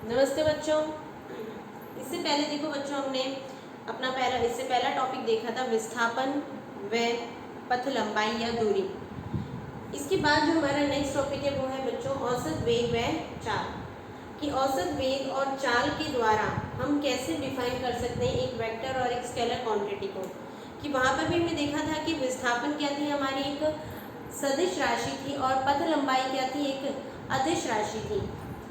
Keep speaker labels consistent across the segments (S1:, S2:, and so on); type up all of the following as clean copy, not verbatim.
S1: नमस्ते बच्चों। इससे पहले देखो बच्चों, हमने इससे पहला टॉपिक देखा था विस्थापन व पथ लंबाई या दूरी। इसके बाद जो हमारा नेक्स्ट टॉपिक है वो है बच्चों औसत वेग व चाल। कि औसत वेग और चाल के द्वारा हम कैसे डिफाइन कर सकते हैं एक वेक्टर और एक स्केलर क्वांटिटी को। कि वहाँ पर भी हमने देखा था कि विस्थापन क्या थी, हमारी एक सदिश राशि थी और पथ लंबाई क्या थी, एक अदिश राशि थी।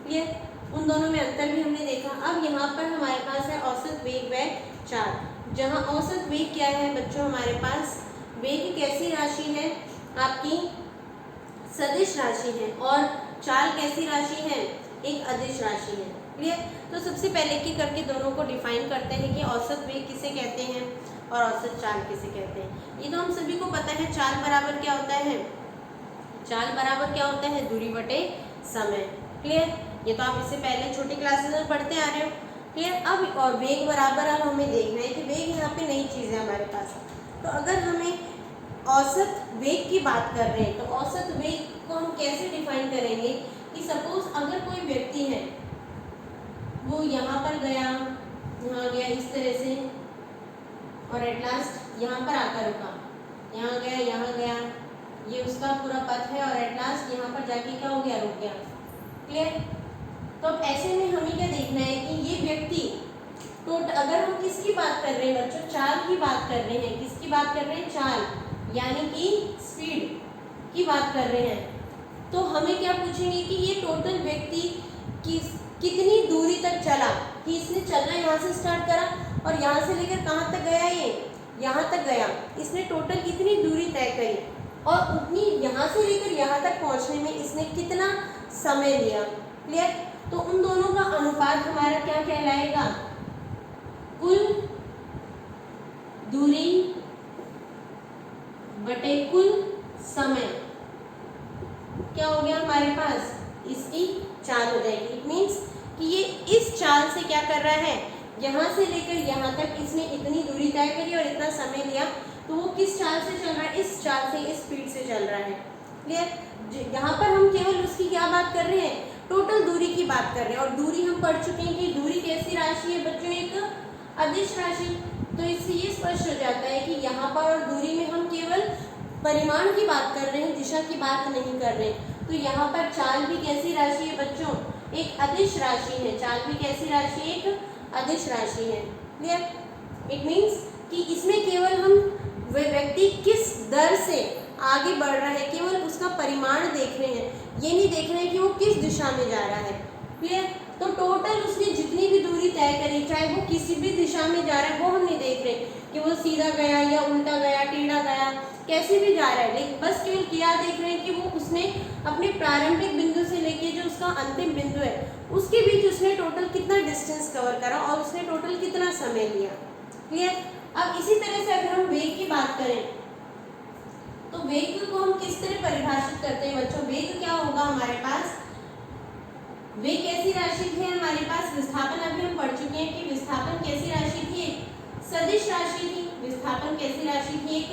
S1: क्लियर? उन दोनों में अंतर भी हमने देखा। अब यहाँ पर हमारे पास है औसत वेग व चाल। जहाँ औसत वेग क्या है बच्चों, हमारे पास वेग कैसी राशि है, आपकी सदिश राशि है, और चाल कैसी राशि है, एक अदिश राशि है। क्लियर? तो सबसे पहले की करके दोनों को डिफाइन करते हैं कि औसत वेग किसे कहते हैं और औसत चाल किसे कहते हैं। ये तो हम सभी को पता है। चाल बराबर क्या होता है, चाल बराबर क्या होता है, दूरी बटे समय। क्लियर? ये तो आप इससे पहले छोटी क्लासेस में पढ़ते आ रहे हो। क्लियर? अब और वेग बराबर अब हमें देखना है कि वेग यहाँ पे नई चीज़ है हमारे पास। तो अगर हमें औसत वेग की बात कर रहे हैं तो औसत वेग को हम कैसे डिफाइन करेंगे कि सपोज अगर कोई व्यक्ति है, वो यहाँ पर गया, यहाँ गया इस तरह से, और एट लास्ट यहाँ पर आकर रुका, यहाँ गया, यहाँ गया, ये उसका पूरा पथ है, और एट लास्ट यहाँ पर जाके क्या हो गया, रुक गया। क्लियर? तो अब ऐसे में हमें क्या देखना है कि ये व्यक्ति अगर हम किसकी बात कर रहे हैं बच्चों, चाल की बात कर रहे हैं। किसकी बात कर रहे हैं, चाल, यानी कि स्पीड की बात कर रहे हैं। तो हमें क्या पूछेंगे कि ये टोटल व्यक्ति कितनी दूरी तक चला, कि इसने चलना यहाँ से स्टार्ट करा और यहाँ से लेकर कहाँ तक गया, ये यहाँ तक गया। इसने टोटल कितनी दूरी तय करी और उतनी यहाँ से लेकर यहाँ तक पहुँचने में इसने कितना समय लिया। क्लियर? तो उन दोनों का अनुपात हमारा क्या कहलाएगा, कुल दूरी बटे कुल समय। क्या हो गया हमारे पास, इसकी चाल हो जाएगी। इट मीन्स कि ये इस चाल से क्या कर रहा है, यहाँ से लेकर यहाँ तक इसने इतनी दूरी तय करी और इतना समय लिया। तो वो किस चाल से चल रहा है, इस चाल से, इस स्पीड से चल रहा है। क्लियर? यहाँ पर हम केवल उसकी क्या बात कर रहे हैं, टोटल दूरी की बात कर रहे हैं। और दूरी हम पढ़ चुके हैं कि दूरी कैसी राशि है बच्चों, एक अदिश राशि। तो इससे ये स्पष्ट हो जाता है कि यहाँ पर और दूरी में हम केवल परिमाण की बात कर रहे हैं, दिशा की बात नहीं कर रहे। तो यहाँ पर चाल भी कैसी राशि है बच्चों, एक अदिश राशि है। चाल भी कैसी राशि है, एक अदिश राशि है। क्लियर? इट मीन्स कि इसमें केवल हम वह व्यक्ति किस दर से आगे बढ़ रहा है, केवल उसका परिमाण देख रहे हैं, ये नहीं देख रहे हैं कि वो किस दिशा में जा रहा है। क्लियर? तो टोटल उसने जितनी भी दूरी तय करी, चाहे वो किसी भी दिशा में जा रहा है, वो हम नहीं देख रहे कि वो सीधा गया या उल्टा गया, टेढ़ा गया, कैसे भी जा रहा है। लेकिन बस केवल क्या देख रहे हैं कि वो उसने अपने प्रारंभिक बिंदु से लेके जो उसका अंतिम बिंदु है, उसके बीच उसने टोटल कितना डिस्टेंस कवर करा और उसने टोटल कितना समय लिया। क्लियर? अब इसी तरह से अगर हम वेग की बात करें तो वेग को हम किस तरह परिभाषित करते हैं बच्चों। वेग क्या होगा हमारे पास, वेग कैसी राशि थी हमारे पास, विस्थापन अभी हम पढ़ चुके हैं कि विस्थापन कैसी राशि थी, एक सदिश राशि थी। विस्थापन कैसी राशि थी, एक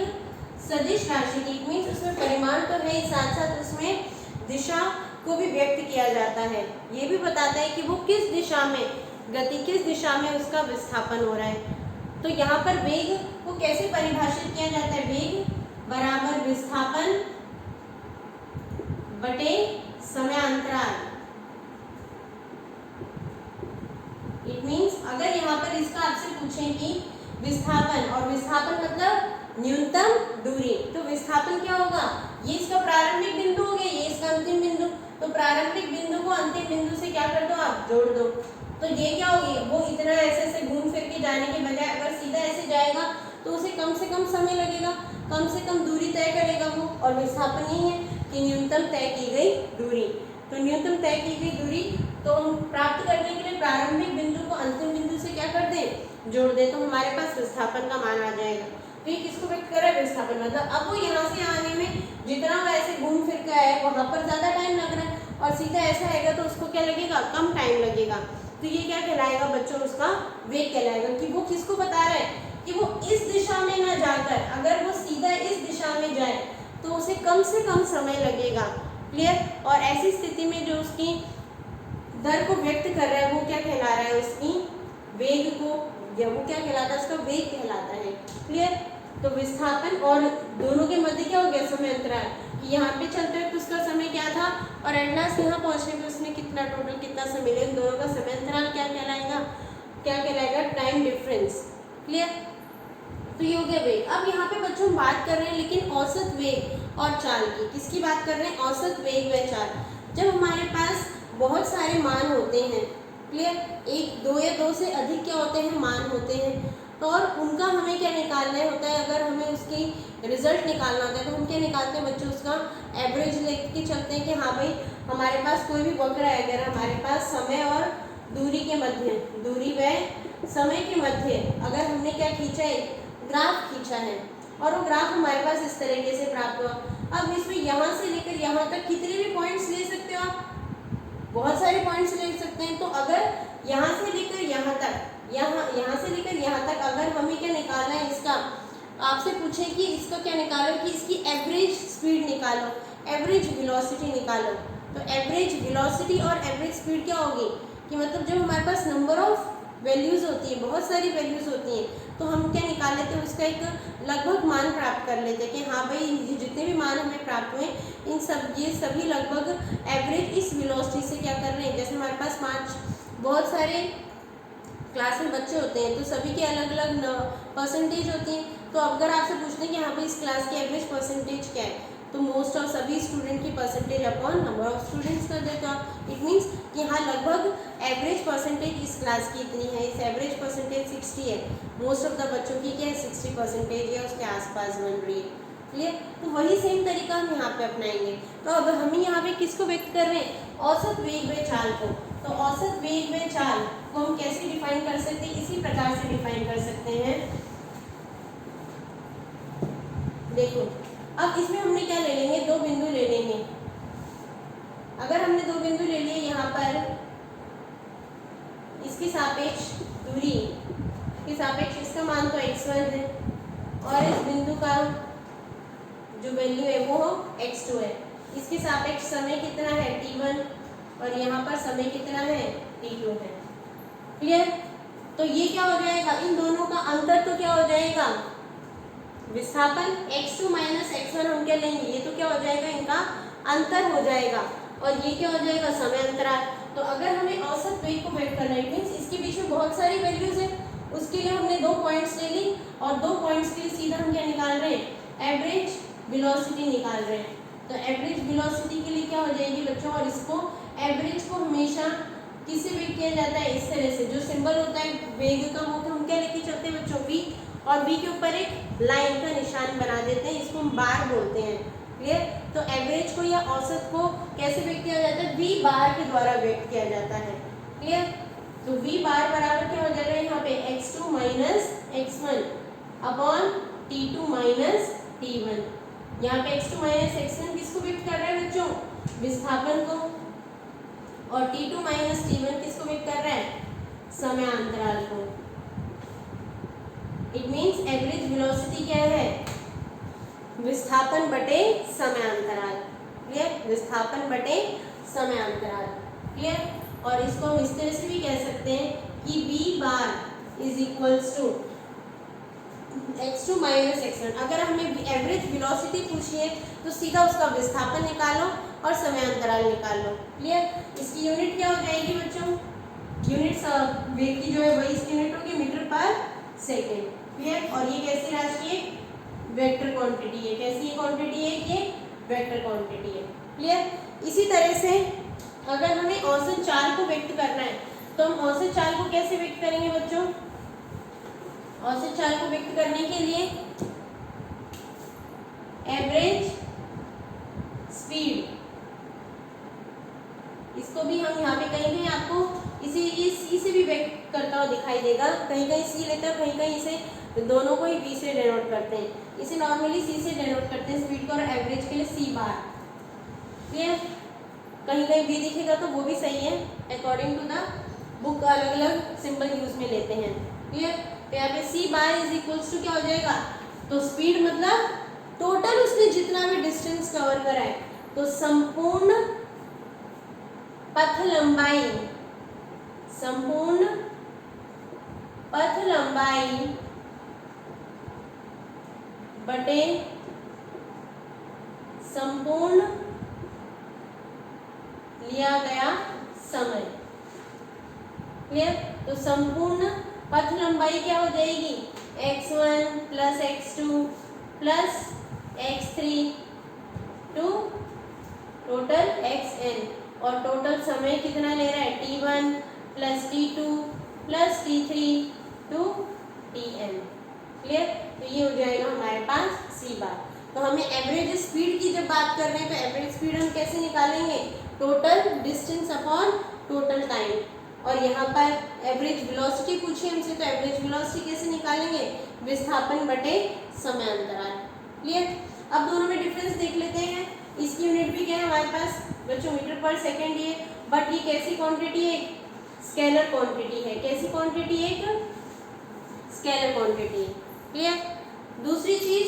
S1: सदिश राशि थी। इट मीन्स उसमें परिमाण तो है, साथ साथ उसमें दिशा को भी व्यक्त किया जाता है। ये भी बताता है कि वो किस दिशा में गति, किस दिशा में उसका विस्थापन हो रहा है। तो यहाँ पर वेग को कैसे परिभाषित किया जाता है, वेग बराबर विस्थापन बटे समयांतराल। इट मीन्स अगर यहाँ पर इसका आपसे पूछें कि विस्थापन, और विस्थापन मतलब न्यूनतम दूरी, तो विस्थापन क्या होगा, ये इसका प्रारंभिक बिंदु हो गया, ये इसका अंतिम बिंदु। तो प्रारंभिक बिंदु को अंतिम बिंदु से क्या कर दो, आप जोड़ दो। तो ये क्या होगी, वो इतना ऐसे घूम फिर के जाने के बजाय अगर सीधा ऐसे जाएगा तो उसे कम से कम समय लगेगा, कम से कम दूरी तय करेगा वो। और विस्थापन यही है कि न्यूनतम तय की गई दूरी। तो न्यूनतम तय की गई दूरी तो हम प्राप्त करने के लिए प्रारंभिक बिंदु को अंतिम बिंदु से क्या कर दें, जोड़ दें, तो हमारे पास विस्थापन का मान आ जाएगा। तो ये किसको व्यक्त कर रहा है, विस्थापन। मतलब अब वो यहाँ से आने में जितना वो ऐसे घूम फिर के आया है वहाँ पर ज़्यादा टाइम लग रहा है, और सीधा ऐसा आएगा तो उसको क्या लगेगा, कम टाइम लगेगा। तो ये क्या कहलाएगा बच्चों, उसका वेग कहलाएगा। कि वो किसको बता रहा है कि वो इस दिशा में ना जाकर अगर वो सीधा इस दिशा में जाए तो उसे कम से कम समय लगेगा। क्लियर? और ऐसी स्थिति में जो उसकी दर को व्यक्त कर रहा है वो क्या कहला रहा है, उसकी वेग को, या वो क्या कहलाता है, उसका वेग कहलाता है। क्लियर। तो विस्थापन और दोनों के मध्य क्या हो गया, समय अंतराल, कि यहाँ पे चलते हुए तो उसका समय क्या था और एट लास्ट यहाँ पहुँचने पे उसने कितना टोटल कितना समय लिया, इन दोनों का समय अंतराल क्या कहलाएगा, क्या कहलाएगा, टाइम डिफरेंस। क्लियर। तो ये हो गया वेग। अब यहाँ पे बच्चों हम बात कर रहे हैं लेकिन औसत वेग और चाल की। किसकी बात कर रहे हैं, औसत वेग व चाल। जब हमारे पास बहुत सारे मान होते हैं, क्लियर, एक दो या दो से अधिक क्या होते हैं, मान होते हैं, तो और उनका हमें क्या निकालना होता है, अगर हमें उसकी रिजल्ट निकालना होता है तो हम क्या निकालते हैं बच्चों, उसका एवरेज लेके चलते हैं कि हाँ भाई हमारे पास कोई भी वक्र है, अगर हमारे पास समय और दूरी के मध्य, दूरी व समय के मध्य अगर हमने क्या खींचा है, ग्राफ खींचा है, और वो ग्राफ हमारे पास इस तरीके से प्राप्त हुआ। अब इसमें यहाँ से लेकर यहाँ तक कितने भी पॉइंट्स ले सकते हो आप, बहुत सारे पॉइंट्स ले सकते हैं। तो अगर यहाँ से लेकर यहाँ तक, यहाँ से लेकर यहाँ तक अगर हमें क्या निकालना है इसका, आपसे पूछे कि इसका क्या निकालो, कि इसकी एवरेज स्पीड निकालो, एवरेज वेलोसिटी निकालो, तो एवरेज वेलोसिटी और एवरेज स्पीड क्या होगी, कि मतलब जब हमारे पास नंबर ऑफ वैल्यूज़ होती है, बहुत सारी वैल्यूज़ होती हैं, तो हम क्या निकाल लेते हैं, उसका एक लगभग मान प्राप्त कर लेते हैं कि हाँ भाई जितने भी मान हमें प्राप्त हुए इन सब, ये सभी लगभग एवरेज इस वेलोसिटी से क्या कर रहे हैं। जैसे हमारे पास बहुत सारे क्लास में बच्चे होते हैं तो सभी की अलग अलग परसेंटेज होती हैं, तो अगर आपसे पूछते हैं कि हाँ भाई इस क्लास की एवरेज परसेंटेज क्या है, तो मोस्ट ऑफ सभी स्टूडेंट की percentage upon number of students कर देते हो। इट मीन्स कि हाँ लगभग एवरेज परसेंटेज इस क्लास की इतनी है, इस एवरेज परसेंटेज 60 है, मोस्ट ऑफ द बच्चों की क्या है 60% या उसके आसपास बन रही है। क्लियर। तो वही सेम तरीका हम यहाँ पे अपनाएंगे। तो अब हम यहाँ पे किसको व्यक्त कर रहे हैं, औसत वेग व चाल को। तो औसत वेग व चाल को हम कैसे डिफाइन कर सकते हैं, इसी प्रकार से डिफाइन कर सकते हैं। देखो अब इसमें हमने क्या ले लेंगे, दो बिंदु ले लेंगे। अगर हमने दो बिंदु ले लिए, यहाँ पर इसकी सापेक्ष दूरी के सापेक्ष इसका मान तो x1 है और इस बिंदु का जो वैल्यू है वो x2 है। इसके सापेक्ष समय कितना है t1 और यहाँ पर समय कितना है t2 है। क्लियर। तो ये क्या हो जाएगा, इन दोनों का अंतर तो क्या हो जाएगा, विस्थापन x2 माइनस x1 हम क्या लेंगे, ये तो क्या हो जाएगा, इनका अंतर हो जाएगा, और ये क्या हो जाएगा, समय अंतराल। तो अगर हमें औसत वेग को व्यक्त करना है, मीन्स इसके बीच में बहुत सारी वैल्यूज है, उसके लिए हमने दो पॉइंट्स ले ली और दो पॉइंट्स के लिए सीधा हम क्या निकाल रहे हैं, एवरेज वेलोसिटी निकाल रहे हैं। तो एवरेज वेलोसिटी के लिए क्या हो जाएगी बच्चों, और इसको एवरेज को हमेशा किससे व्यक्त किया जाता है, इस तरह से, जो सिंबल होता है वेग का वो हम क्या लेके चलते हैं बच्चों, v, और v के ऊपर एक लाइन का निशान बना देते हैं, इसको हम बार बोलते हैं। क्लियर। तो एवरेज को या औसत को कैसे व्यक्त किया जाता है, v बार के द्वारा व्यक्त किया जाता है। क्लियर। तो v बार बराबर क्या हो जाएगा, यहाँ पे x2 minus x1 upon t2 minus t1। यहाँ पे x2 माइनस x1 किसको व्यक्त कर रहा है बच्चों, विस्थापन को, और t2 माइनस t1 किसको व्यक्त कर रहा है, समय अंतराल को। इट मीन्स एवरेज वेलोसिटी क्या है, विस्थापन बटे समय अंतराल। क्लियर। विस्थापन बटे समय अंतराल। क्लियर। और इसको हम इस तरह से भी कह सकते हैं कि v bar is equals to x2 minus x1। अगर हमें एवरेज वेलोसिटी पूछी है तो सीधा उसका विस्थापन निकालो और समय अंतराल निकाल लो। क्लियर। इसकी यूनिट क्या हो जाएगी बच्चों, यूनिट वेग की जो है वही इसकी यूनिट होगी मीटर पर सेकेंड। क्लियर। और ये कैसी राशि है, वेक्टर क्वांटिटी है। कैसी क्वांटिटी है, ये वेक्टर क्वांटिटी है। क्लियर। इसी तरह से अगर हमें औसत चाल को व्यक्त करना है तो हम औसत चाल को कैसे व्यक्त करेंगे बच्चों, औसत चाल को व्यक्त करने के लिए एवरेज स्पीड, इसको भी हम यहाँ पे कहीं कहीं आपको इसे सी से भी व्यक्त करता हुआ दिखाई देगा, कहीं कहीं सी लेते हैं, कहीं कहीं इसे दोनों को ही वी से डिनोट करते हैं। इसे नॉर्मली सी से डिनोट करते हैं स्पीड को, और एवरेज के लिए सी बार। क्लियर। कहीं कहीं वी दिखेगा तो वो भी सही है, अकॉर्डिंग टू द बुक अलग अलग सिंबल यूज में लेते हैं। क्लियर। तो यहाँ पे सी बार इज इक्वल्स टू क्या हो जाएगा, तो स्पीड मतलब टोटल उसने जितना भी डिस्टेंस कवर करा है, तो संपूर्ण पथ लंबाई, संपूर्ण पथ लंबाई बटे संपूर्ण लिया गया समय। क्लियर? तो संपूर्ण पथ लंबाई क्या हो जाएगी, x1 plus x2 plus x3 to total xn, और टोटल समय कितना ले रहा है, t1 plus t2 plus t3 to tn। Clear? तो ये हो जाएगा हमारे पास सी बार। तो हमें एवरेज स्पीड की जब बात कर रहे हैं तो एवरेज स्पीड हम कैसे निकालेंगे, total distance upon total time. और यहाँ पर एवरेज वेलोसिटी पूछी हमसे, तो एवरेज वेलोसिटी कैसे निकालेंगे, विस्थापन बटे समय अंतराल। क्लियर? अब दोनों में डिफरेंस देख लेते हैं। इसकी यूनिट भी क्या है हमारे पास बच्चों, मीटर पर सेकेंड ये, बट ये कैसी क्वांटिटी है, स्केलर क्वांटिटी है। कैसी क्वांटिटी है, एक स्केलर क्वांटिटी है। क्लियर? दूसरी चीज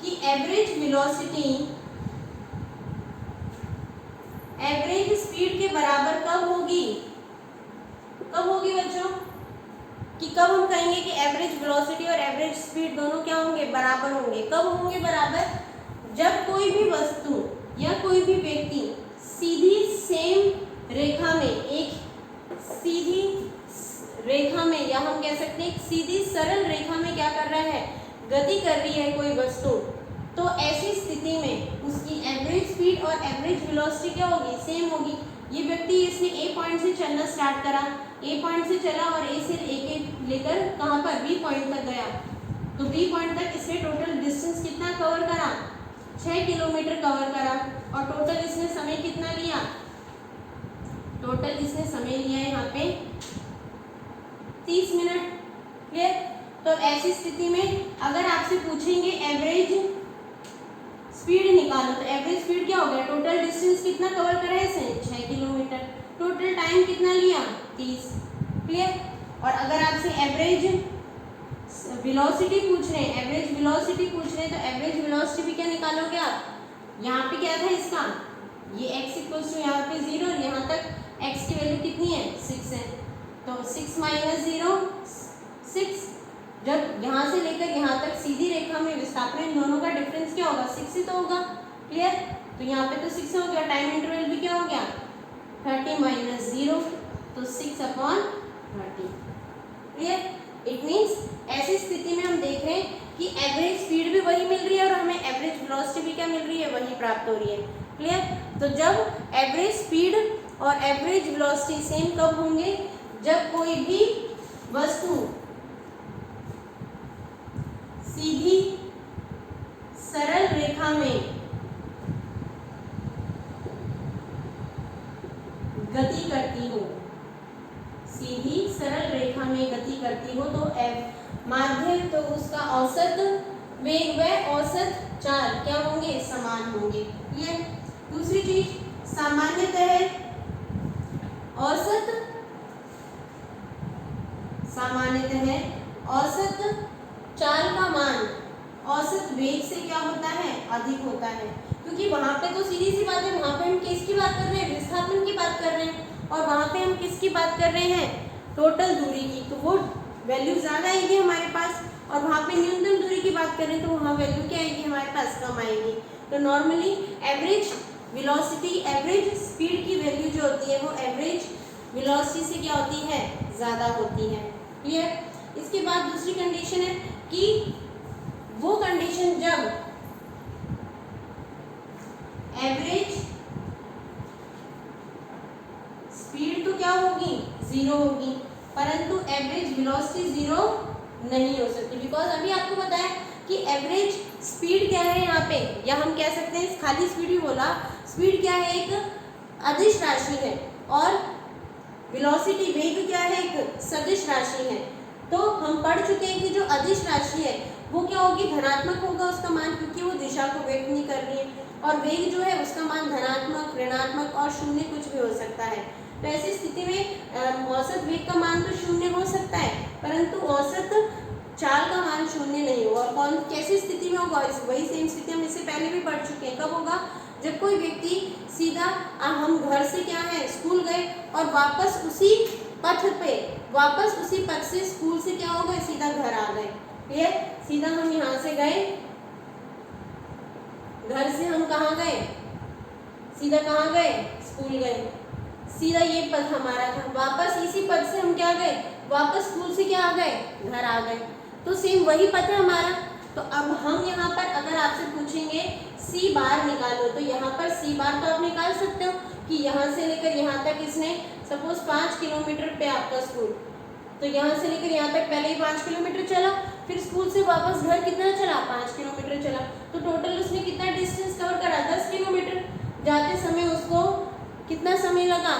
S1: कि एवरेज वेलोसिटी एवरेज स्पीड के बराबर कब होगी, कब होगी बच्चों, कि कब हम कहेंगे कि एवरेज वेलोसिटी और एवरेज स्पीड दोनों क्या होंगे, बराबर होंगे। कब होंगे बराबर, जब कोई भी वस्तु या कोई भी व्यक्ति सीधी सेम रेखा में, एक सीधी रेखा में, या हम कह सकते हैं एक सीधी सरल रेखा में क्या कर रहा है, गति कर रही है कोई वस्तु, तो ऐसी स्थिति में उसकी एवरेज स्पीड और एवरेज वेलोसिटी क्या होगी, सेम होगी। ये व्यक्ति इसने ए पॉइंट से चलना स्टार्ट करा, ए पॉइंट से चला और ए से लेकर कहाँ पर, बी पॉइंट तक गया। तो बी पॉइंट तक इसने टोटल डिस्टेंस कितना कवर करा, 6 किलोमीटर कवर करा, और टोटल इसने समय कितना लिया, टोटल इसने समय लिया है यहाँ पे 30 मिनट। क्लियर? तो ऐसी स्थिति में अगर आपसे पूछेंगे एवरेज स्पीड निकालो, तो एवरेज स्पीड क्या हो गया, टोटल डिस्टेंस कितना कवर करा है इसने, 6 किलोमीटर, टोटल टाइम कितना लिया, 30। क्लियर? और अगर आपसे एवरेज वेलोसिटी पूछ रहे हैं, एवरेज वेलोसिटी पूछ रहे हैं, तो एवरेज वेलोसिटी भी क्या निकालोगे आप, यहाँ पे क्या था इसका, ये x इक्वल्स टू यहाँ पे 0, और यहाँ तक x की वैल्यू कितनी है, 6 है। तो 6 माइनस 0 6, जब यहाँ से लेकर यहाँ तक सीधी रेखा में विस्थापन, इन दोनों का डिफरेंस क्या होगा, 6 ही तो होगा। क्लियर? तो यहाँ पे तो 6 हो गया, टाइम इंटरवल भी क्या हो गया, 30 माइनस 0, तो 6/30। क्लियर? इट मीन्स ऐसी स्थिति में हम देख रहे हैं कि एवरेज स्पीड भी वही मिल रही है और हमें एवरेज वेलोसिटी भी क्या मिल रही है, वही प्राप्त हो रही है। क्लियर? तो जब एवरेज स्पीड और एवरेज वेलोसिटी सेम कब होंगे, जब कोई भी वस्तु सीधी सरल रेखा में गति करती हो, सीधी सरल रेखा में गति करती हो, तो माध्य, तो उसका औसत वेग व औसत चाल क्या होंगे, समान होंगे। ये दूसरी चीज, सामान्यतः औसत चाल का मान औसत वेग से क्या होता है, अधिक होता है, क्योंकि वहां पे तो सीधी सी बात है, वहां पे हम किसकी बात कर रहे हैं, विस्थापन की बात कर रहे हैं, और वहां पे हम किसकी बात कर रहे हैं, टोटल दूरी की, तो वो वैल्यू ज़्यादा आएगी हमारे पास, और वहाँ पे न्यूनतम दूरी की बात करें तो वहाँ वैल्यू क्या आएगी हमारे पास, कम आएगी। तो normally average velocity, average speed की वैल्यू जो होती है वो एवरेज वेलोसिटी से क्या होती है, ज़्यादा होती है। क्लियर? इसके बाद दूसरी कंडीशन है कि वो कंडीशन जब एवरेज स्पीड तो क्या होगी, 0 होगी, परंतु एवरेज वेलोसिटी 0 नहीं हो सकती, बिकॉज अभी आपको पता है कि एवरेज स्पीड क्या है यहाँ पे, या हम कह सकते हैं खाली स्पीड भी बोला, स्पीड क्या है, एक अदिश राशि है, और वेलोसिटी वेग क्या है, एक सदिश राशि है। तो हम पढ़ चुके हैं कि जो अदिश राशि है वो क्या होगी, धनात्मक होगा उसका मान, क्योंकि वो दिशा को व्यक्त नहीं कर रही है, और वेग जो है उसका मान धनात्मक, ऋणात्मक और शून्य कुछ भी हो सकता है। तो ऐसी स्थिति में औसत वेग का मान तो 0 हो सकता है, परंतु औसत चाल का मान 0 नहीं होगा। और कौन कैसी स्थिति में होगा, वही सेम स्थिति हम इससे पहले भी पढ़ चुके हैं, कब होगा, जब कोई व्यक्ति सीधा हम घर से क्या है स्कूल गए और वापस उसी पथ से स्कूल से क्या हो गए सीधा घर आ गए। क्लियर? सीधा हम यहाँ से गए, घर से हम कहाँ गए, सीधा कहाँ गए, स्कूल गए, सीधा ये पथ हमारा था। वापस इसी पथ से हम क्या गए, वापस स्कूल से क्या आ गए, घर आ गए। तो सेम वही पथ है हमारा। तो अब हम यहाँ पर अगर आपसे पूछेंगे सी बार निकालो, तो यहाँ पर सी बार तो आप निकाल सकते हो कि यहाँ से लेकर यहाँ तक इसने सपोज 5 किलोमीटर पे आपका स्कूल, तो यहाँ से लेकर यहाँ तक पहले ही 5 किलोमीटर चला, फिर स्कूल से वापस घर कितना चला, 5 किलोमीटर चला। तो टोटल उसने कितना डिस्टेंस कवर करा, 10 किलोमीटर। जाते समय उसको कितना समय लगा,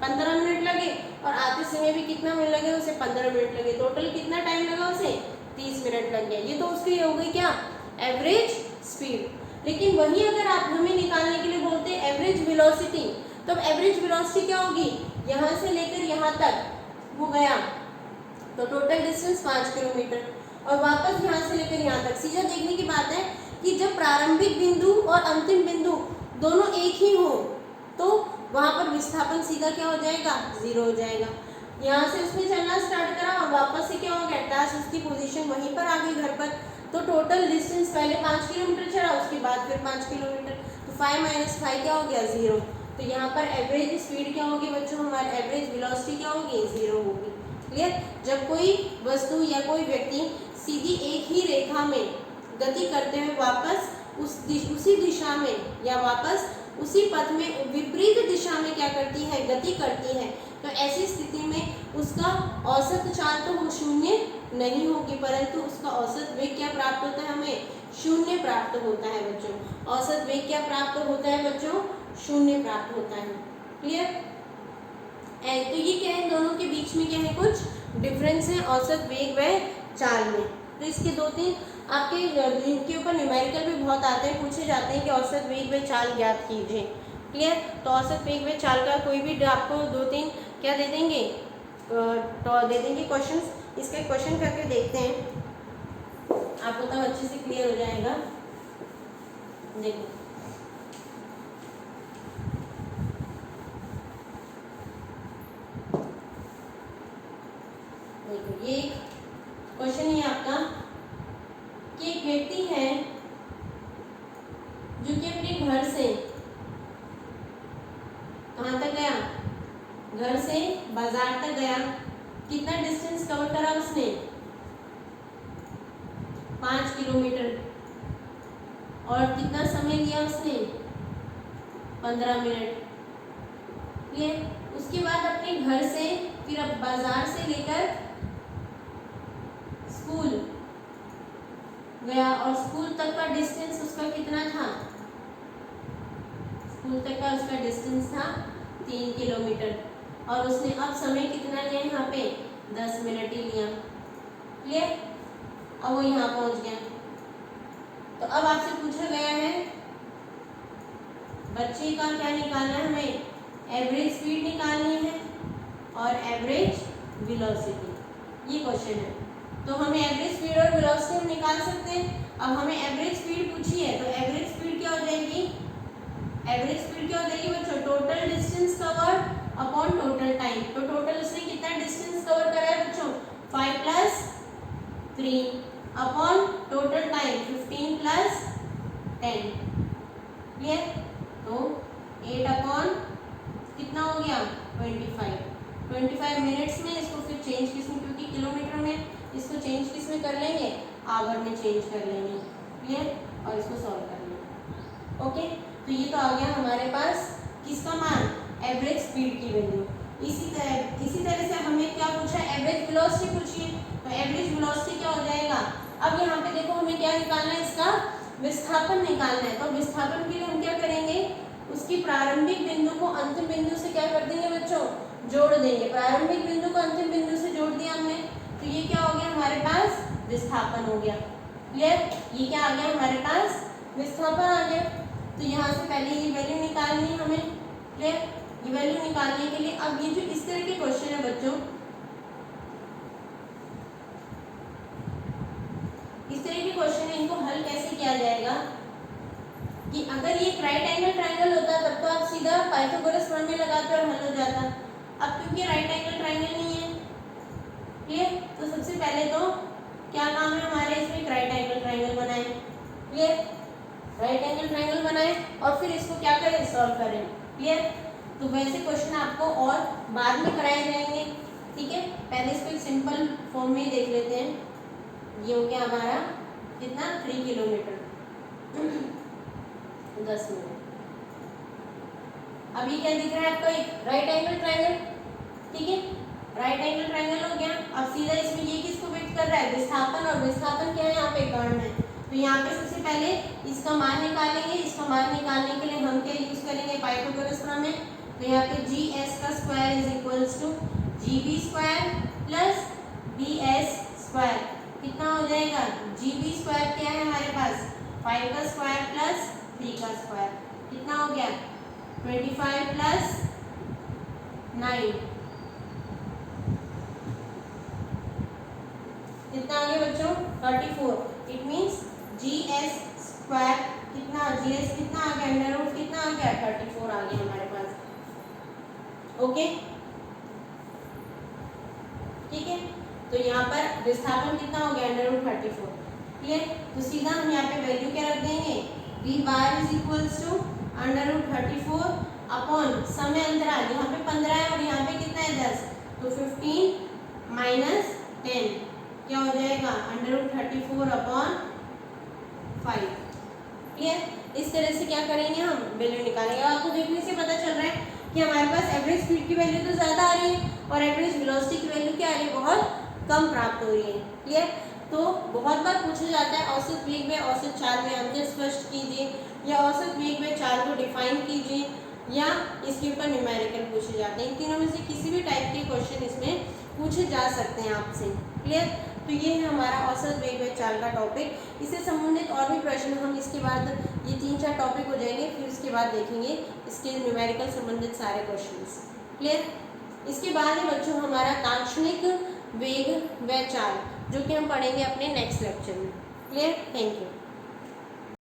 S1: 15 मिनट लगे, और आते समय भी कितना मिनट लगे उसे, 15 मिनट लगे। टोटल कितना टाइम लगा उसे, 30 मिनट लग गया। ये तो उसकी हो गई क्या, एवरेज स्पीड। लेकिन वही अगर आप हमें निकालने के लिए बोलते हैं एवरेज वेलोसिटी, तो एवरेज वेलोसिटी क्या होगी, यहाँ से लेकर यहाँ तक वो गया, तो टोटल डिस्टेंस 5 किलोमीटर, और वापस यहाँ से लेकर यहाँ तक। सीधा देखने की बात है कि जब प्रारंभिक बिंदु और अंतिम बिंदु दोनों एक ही हो तो वहाँ पर विस्थापन सीधा क्या हो जाएगा, 0 हो जाएगा। यहाँ से उसने चलना स्टार्ट करा और वापस से क्या हो गया, टैस उसकी पोजीशन वहीं पर आ गई घर पर। तो टोटल डिस्टेंस पहले 5 किलोमीटर चला, उसके बाद फिर 5 किलोमीटर, तो 5 - 5 क्या हो गया, 0। तो यहाँ पर एवरेज स्पीड क्या होगी बच्चों, हमारी एवरेज वेलोसिटी क्या होगी, 0 होगी। क्लियर? जब कोई वस्तु या कोई व्यक्ति सीधी एक ही रेखा में गति करते हुए वापस उसी दिशा में या वापस उसी पथ में विपरीत दिशा में क्या करती है, गति करती है, तो ऐसी स्थिति में उसका औसत चाल तो वो 0 नहीं होगी, परंतु उसका औसत वेग क्या प्राप्त होता है, हमें 0 प्राप्त होता है बच्चों। औसत वेग क्या प्राप्त होता है बच्चों, 0 प्राप्त होता है। क्लियर? तो ये क्या है, दोनों के बीच में क्या है, कुछ डिफरेंस है औसत वेग व चाल में। तो इसके 2-3 आपके इनके ऊपर न्यूमेरिकल भी बहुत आते हैं, पूछे जाते हैं कि औसत वेग व चाल ज्ञात कीजिए। क्लियर? तो औसत वेग व चाल का कोई भी आपको 2-3 क्या दे देंगे, तो दे देंगे क्वेश्चंस। इसका क्वेश्चन करके देखते हैं, आपको तब अच्छे से क्लियर हो जाएगा। देखो ये क्वेश्चन है आपका कि एक व्यक्ति है जो कि अपने घर से कहाँ तक गया, घर से बाजार तक गया। कितना डिस्टेंस कवर करा उसने, 5 किलोमीटर, और कितना समय लिया उसने, 15 मिनट। ये उसके बाद अपने घर से फिर अब बाजार से लेकर स्कूल गया, और स्कूल तक का डिस्टेंस उसका कितना था, स्कूल तक का उसका डिस्टेंस था 3 किलोमीटर, और उसने अब समय कितना लिया यहाँ पे, 10 मिनट ही लिया। क्लियर? अब वो यहाँ पहुँच गया। तो अब आपसे पूछा गया है बच्चे का क्या निकालना है, हमें एवरेज स्पीड निकालनी है और एवरेज वेलोसिटी। ये क्वेश्चन है। तो हमें एवरेज स्पीड और वेलोसिटी हम निकाल सकते हैं। अब हमें एवरेज स्पीड पूछी है, तो एवरेज स्पीड क्या हो जाएगी, एवरेज स्पीड क्या हो जाएगी बच्चों, total distance covered upon total time. तो टोटल उसने कितना डिस्टेंस कवर करा है बच्चों, 5 + 3 अपॉन टोटल टाइम 15 + 10। क्लियर? तो 8 अपॉन कितना हो गया, 25 मिनट्स में। इसको फिर चेंज किसमें, क्योंकि किलोमीटर में, इसको चेंज किसमें कर लेंगे, आवर में चेंज कर लेंगे। क्लियर? और इसको सॉल्व कर लेंगे। ओके, तो ये तो आ गया हमारे पास किसका मान, एवरेज स्पीड की वैल्यू। इसी तरह से हमें क्या पूछा, एवरेज वेलोसिटी पूछी है। तो एवरेज वेलोसिटी क्या हो जाएगा, अब यहाँ पे देखो हमें क्या निकालना है, इसका विस्थापन निकालना है। तो विस्थापन के लिए हम क्या करेंगे, उसकी प्रारंभिक बिंदु को अंतिम बिंदु से क्या कर देंगे बच्चों, जोड़ देंगे। प्रारंभिक बिंदु को अंतिम बिंदु से जोड़ दिया हमने, तो ये क्या हो गया हमारे पास, विस्थापन हो गया। क्लियर? ये क्या आ गया हमारे पास, विस्थापन आ गया। तो यहाँ से पहले ये वैल्यू निकालनी है हमें। क्लियर? ये वैल्यू निकालने के लिए अब ये जो इस तरह के क्वेश्चन है बच्चों, इस तरह के क्वेश्चन है, इनको हल कैसे किया जाएगा, कि अगर ये एक राइट एंगल ट्राइंगल होता तब तो आप सीधा पाइथागोरस प्रमेय लगाते और हल हो जाता। अब क्योंकि राइट एंगल ट्राइंगल नहीं है, क्लियर, तो सबसे पहले तो क्या काम है हमारे इसमें, एक राइट एंगल ट्राइंगल बनाए, क्लियर, राइट एंगल ट्राइंगल बनाए और फिर इसको क्या करें, सॉल्व करें, क्लियर। तो वैसे क्वेश्चन आपको और बाद में कराए जाएंगे, ठीक है। पहले इसको एक सिंपल फॉर्म में ही देख लेते हैं। ये हो गया हमारा कितना, 3 किलोमीटर 10 मिनट। अब ये क्या दिख रहा है आपको, एक राइट एंगल ट्राइंगल, ठीक है, राइट एंगल ट्राइंगल हो गया। अब सीधा इसमें ये किसको व्यक्त कर रहा है, विस्थापन, और विस्थापन क्या है यहाँ पे, कर्ण है। तो यहाँ पे सबसे पहले इसका मान निकालेंगे। इसका मान निकालने के लिए हम क्या यूज करेंगे, पाइथागोरस प्रमेय। तो यहाँ पे जी एस का square is equals to G B square plus B S square, कितना हो जाएगा, जी बी स्क्वायर क्या है हमारे पास, 5 का स्क्वायर प्लस 3 का स्क्वायर, कितना हो गया, 25 प्लस 9, कितना आ गया बच्चों, 34। It means G S square कितना, जी एस कितना आ गया, अंडर रूट कितना आ गया, 34 आ गया हमारे पास, ओके, ठीक है। तो यहाँ पर विस्थापन कितना हो गया, अंडर रूट 34, क्लियर। तो सीधा हम यहाँ पे वैल्यू क्या रख देंगे, V bar is equals to under root 34 upon समय अंतराल, यहाँ पे 15 है और यहाँ पे कितना है 10, तो 15 माइनस 10 क्या हो जाएगा, अंडर रूट 34 अपॉन 5, क्लियर। इस तरह से क्या करेंगे, हम वैल्यू निकालेंगे। आपको देखने से पता चल रहा है कि हमारे पास एवरेज स्पीड की वैल्यू तो ज़्यादा आ रही है और एवरेज वेलोसिटी की वैल्यू क्या आ रही है, बहुत कम प्राप्त हो रही है, क्लियर। तो बहुत बार पूछा जाता है औसत वेग व औसत चाल में अंतर स्पष्ट कीजिए, या औसत वेग व चाल को डिफाइन कीजिए, या इसके ऊपर न्यूमेरिकल पूछे जाते हैं। इन तीनों में से किसी भी टाइप के क्वेश्चन इसमें पूछे जा सकते हैं आपसे, क्लियर। तो ये है हमारा औसत वेग व चाल का टॉपिक। इससे संबंधित और भी प्रश्न हम इसके बाद, ये 3-4 टॉपिक हो जाएंगे, फिर उसके बाद देखेंगे इसके न्यूमेरिकल संबंधित सारे क्वेश्चंस, क्लियर। इसके बाद है बच्चों हमारा ताक्षणिक वेग व चाल, जो कि हम पढ़ेंगे अपने नेक्स्ट लेक्चर में, क्लियर। Thank you.